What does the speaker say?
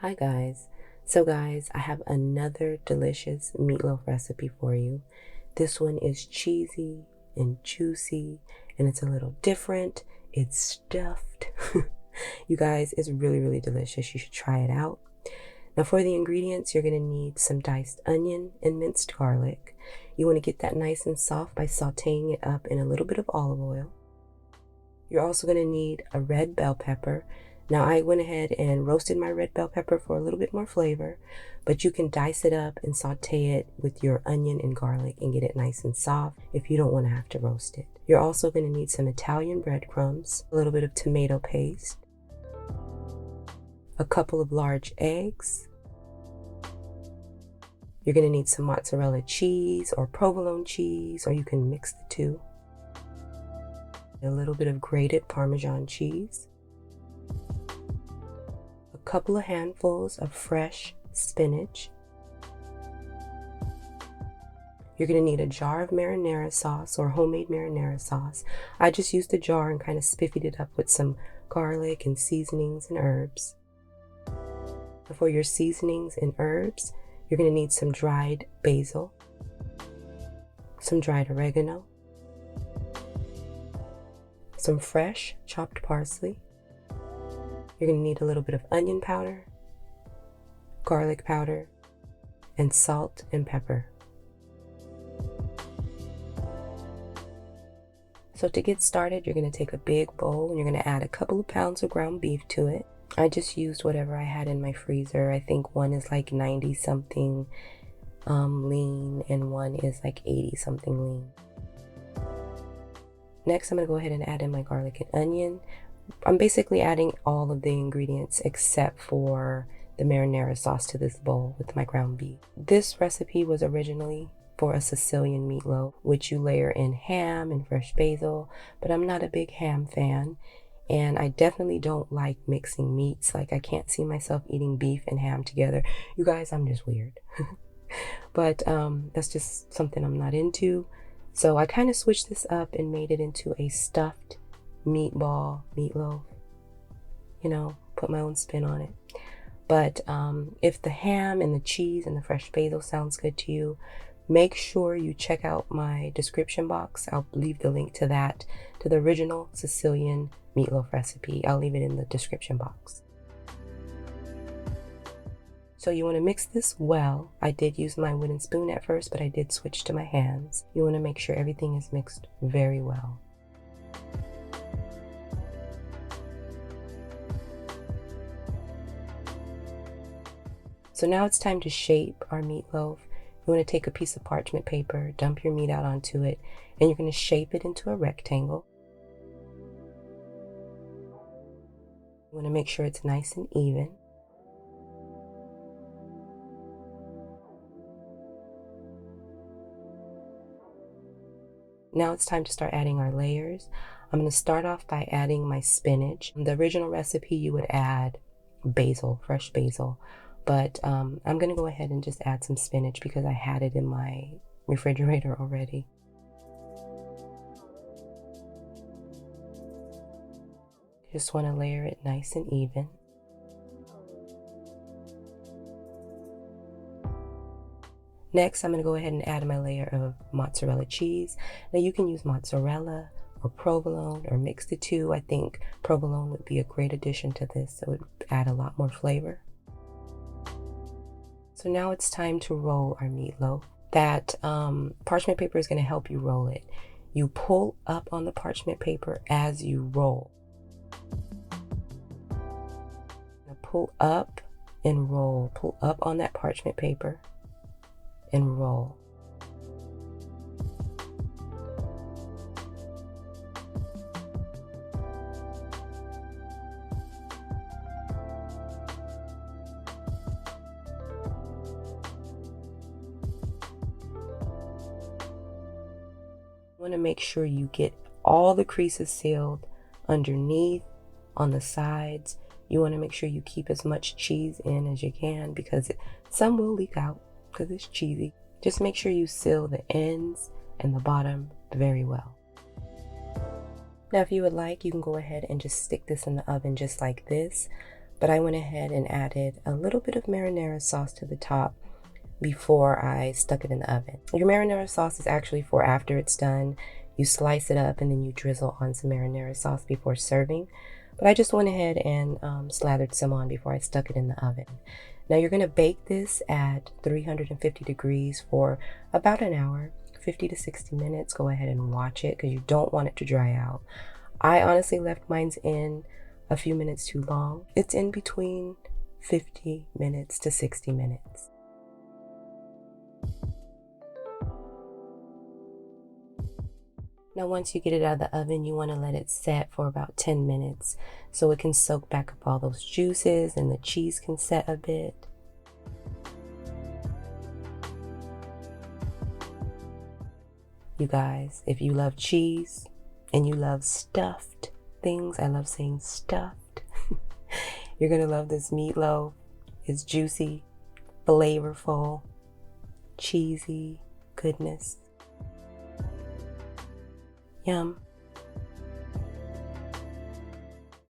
Hi guys. So guys, I have another delicious meatloaf recipe for you. This one is cheesy and juicy and it's a little different. It's stuffed. You guys, it's really delicious. You should try it out. Now for the ingredients, you're going to need some diced onion and minced garlic. You want to get that nice and soft by sauteing it up in a little bit of olive oil. You're also going to need a red bell pepper. Now I went ahead and roasted my red bell pepper for a little bit more flavor, but you can dice it up and saute it with your onion and garlic and get it nice and soft if you don't want to have to roast it. You're also going to need some Italian breadcrumbs, a little bit of tomato paste, a couple of large eggs. You're going to need some mozzarella cheese or provolone cheese, or you can mix the two. A little bit of grated Parmesan cheese, a couple of handfuls of fresh spinach. You're going to need a jar of marinara sauce or homemade marinara sauce. I just used the jar and kind of spiffied it up with some garlic and seasonings and herbs. For your seasonings and herbs, you're going to need some dried basil, some dried oregano, some fresh chopped parsley. You're going to need a little bit of onion powder, garlic powder, and salt and pepper. So to get started, you're going to take a big bowl and you're going to add a couple of pounds of ground beef to it. I just used whatever I had in my freezer. I think one is like 90 something lean and one is like 80 something lean. Next, I'm going to go ahead and add in my garlic and onion. I'm basically adding all of the ingredients except for the marinara sauce to this bowl with my ground beef. This recipe was originally for a Sicilian meatloaf, which you layer in ham and fresh basil, but I'm not a big ham fan, and I definitely don't like mixing meats. Like, I can't see myself eating beef and ham together. You guys, I'm just weird. But that's just something I'm not into. So I kind of switched this up and made it into a stuffed meatloaf, you know, put my own spin on it. But if the ham and the cheese and the fresh basil sounds good to you, make sure you check out my description box. I'll leave the link to that, to the original Sicilian meatloaf recipe. I'll leave it in the description box. So you want to mix this well. I did use my wooden spoon at first, but I did switch to my hands. You want to make sure everything is mixed very well. So now it's time to shape our meatloaf. You want to take a piece of parchment paper, dump your meat out onto it, and you're going to shape it into a rectangle. You want to make sure it's nice and even. Now it's time to start adding our layers. I'm going to start off by adding my spinach. In the original recipe, you would add basil, fresh basil, but I'm going to go ahead and just add some spinach because I had it in my refrigerator already. Just want to layer it nice and even. Next, I'm going to go ahead and add my layer of mozzarella cheese. Now you can use mozzarella or provolone or mix the two. I think provolone would be a great addition to this. It would add a lot more flavor. So now it's time to roll our meatloaf. That parchment paper is going to help you roll it. You pull up on the parchment paper as you roll. Now pull up and roll. Pull up on that parchment paper and roll. You want to make sure you get all the creases sealed underneath, on the sides. You want to make sure you keep as much cheese in as you can because some will leak out because it's cheesy. Just make sure you seal the ends and the bottom very well. Now if you would like, you can go ahead and just stick this in the oven just like this. but I went ahead and added a little bit of marinara sauce to the top before I stuck it in the oven. Your marinara sauce is actually for after it's done. You slice it up and then you drizzle on some marinara sauce before serving. But I just went ahead and slathered some on before I stuck it in the oven. Now you're going to bake this at 350 degrees for about an hour, 50 to 60 minutes. Go ahead and watch it because you don't want it to dry out. I honestly left mine in a few minutes too long. It's in between 50 minutes to 60 minutes. Now once you get it out of the oven, you want to let it set for about 10 minutes so it can soak back up all those juices and the cheese can set a bit. You guys, if you love cheese and you love stuffed things, I love saying stuffed, you're going to love this meatloaf. It's juicy, flavorful, cheesy goodness. Yum.